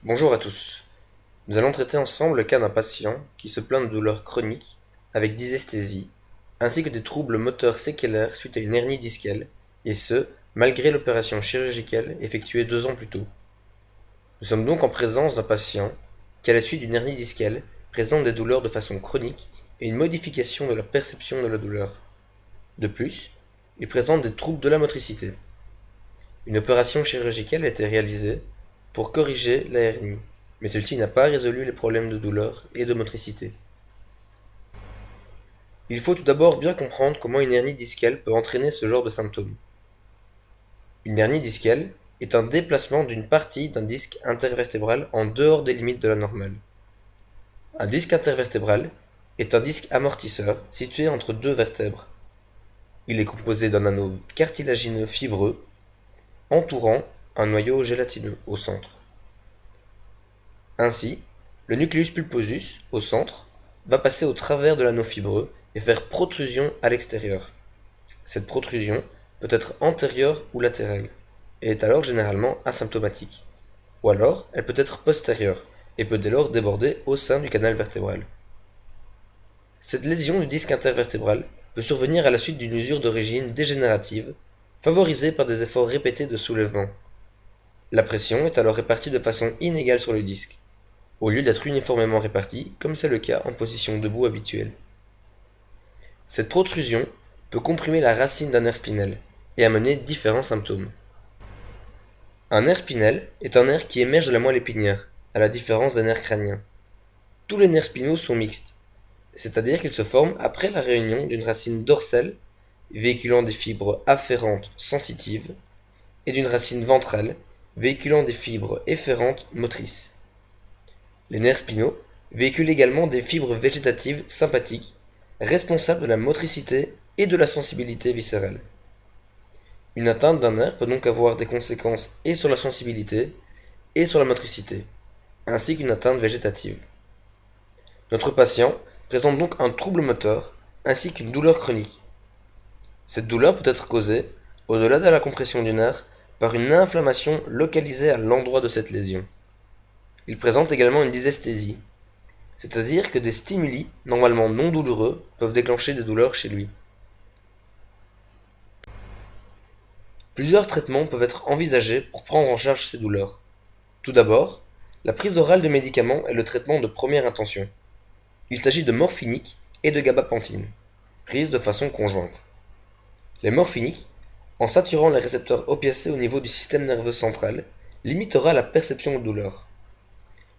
Bonjour à tous. Nous allons traiter ensemble le cas d'un patient qui se plaint de douleurs chroniques avec dysesthésie, ainsi que des troubles moteurs séquelaires suite à une hernie discale, et ce, malgré l'opération chirurgicale effectuée 2 ans plus tôt. Nous sommes donc en présence d'un patient qui, à la suite d'une hernie discale, présente des douleurs de façon chronique et une modification de la perception de la douleur. De plus, il présente des troubles de la motricité. Une opération chirurgicale a été réalisée pour corriger la hernie, mais celle-ci n'a pas résolu les problèmes de douleur et de motricité. Il faut tout d'abord bien comprendre comment une hernie discale peut entraîner ce genre de symptômes. Une hernie discale est un déplacement d'une partie d'un disque intervertébral en dehors des limites de la normale. Un disque intervertébral est un disque amortisseur situé entre deux vertèbres. Il est composé d'un anneau cartilagineux fibreux entourant un noyau gélatineux au centre. Ainsi, le nucleus pulposus, au centre, va passer au travers de l'anneau fibreux et faire protrusion à l'extérieur. Cette protrusion peut être antérieure ou latérale, et est alors généralement asymptomatique. Ou alors, elle peut être postérieure, et peut dès lors déborder au sein du canal vertébral. Cette lésion du disque intervertébral peut survenir à la suite d'une usure d'origine dégénérative, favorisée par des efforts répétés de soulèvement. La pression est alors répartie de façon inégale sur le disque, au lieu d'être uniformément répartie, comme c'est le cas en position debout habituelle. Cette protrusion peut comprimer la racine d'un nerf spinel et amener différents symptômes. Un nerf spinel est un nerf qui émerge de la moelle épinière, à la différence des nerfs crâniens. Tous les nerfs spinaux sont mixtes, c'est-à-dire qu'ils se forment après la réunion d'une racine dorsale, véhiculant des fibres afférentes sensitives, et d'une racine ventrale, véhiculant des fibres efférentes motrices. Les nerfs spinaux véhiculent également des fibres végétatives sympathiques, responsables de la motricité et de la sensibilité viscérale. Une atteinte d'un nerf peut donc avoir des conséquences et sur la sensibilité et sur la motricité, ainsi qu'une atteinte végétative. Notre patient présente donc un trouble moteur ainsi qu'une douleur chronique. Cette douleur peut être causée, au-delà de la compression du nerf, par une inflammation localisée à l'endroit de cette lésion. Il présente également une dysesthésie, c'est-à-dire que des stimuli, normalement non douloureux, peuvent déclencher des douleurs chez lui. Plusieurs traitements peuvent être envisagés pour prendre en charge ces douleurs. Tout d'abord, la prise orale de médicaments est le traitement de première intention. Il s'agit de morphinique et de gabapentine, prise de façon conjointe. Les morphiniques, en saturant les récepteurs opiacés au niveau du système nerveux central, limitera la perception de douleur.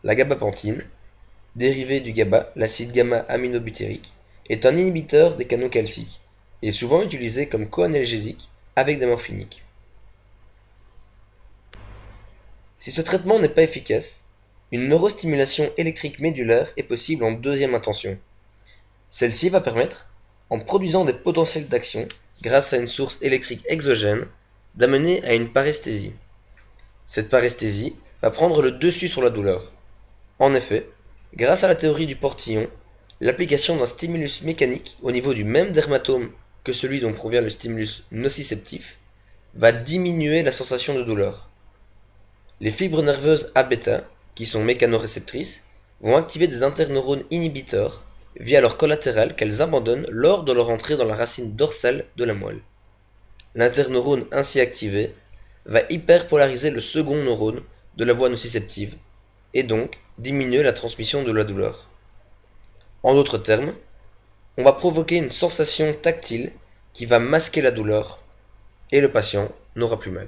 La gabapentine, dérivé du GABA, l'acide gamma-aminobutyrique, est un inhibiteur des canaux calciques et est souvent utilisé comme coanalgésique avec des morphiniques. Si ce traitement n'est pas efficace, une neurostimulation électrique médulaire est possible en deuxième intention. Celle-ci va permettre, en produisant des potentiels d'action grâce à une source électrique exogène, d'amener à une paresthésie. Cette paresthésie va prendre le dessus sur la douleur. En effet, grâce à la théorie du portillon, l'application d'un stimulus mécanique au niveau du même dermatome que celui dont provient le stimulus nociceptif va diminuer la sensation de douleur. Les fibres nerveuses A-bêta, qui sont mécanoréceptrices, vont activer des interneurones inhibiteurs via leur collatéral qu'elles abandonnent lors de leur entrée dans la racine dorsale de la moelle. L'interneurone ainsi activé va hyperpolariser le second neurone de la voie nociceptive et donc diminuer la transmission de la douleur. En d'autres termes, on va provoquer une sensation tactile qui va masquer la douleur et le patient n'aura plus mal.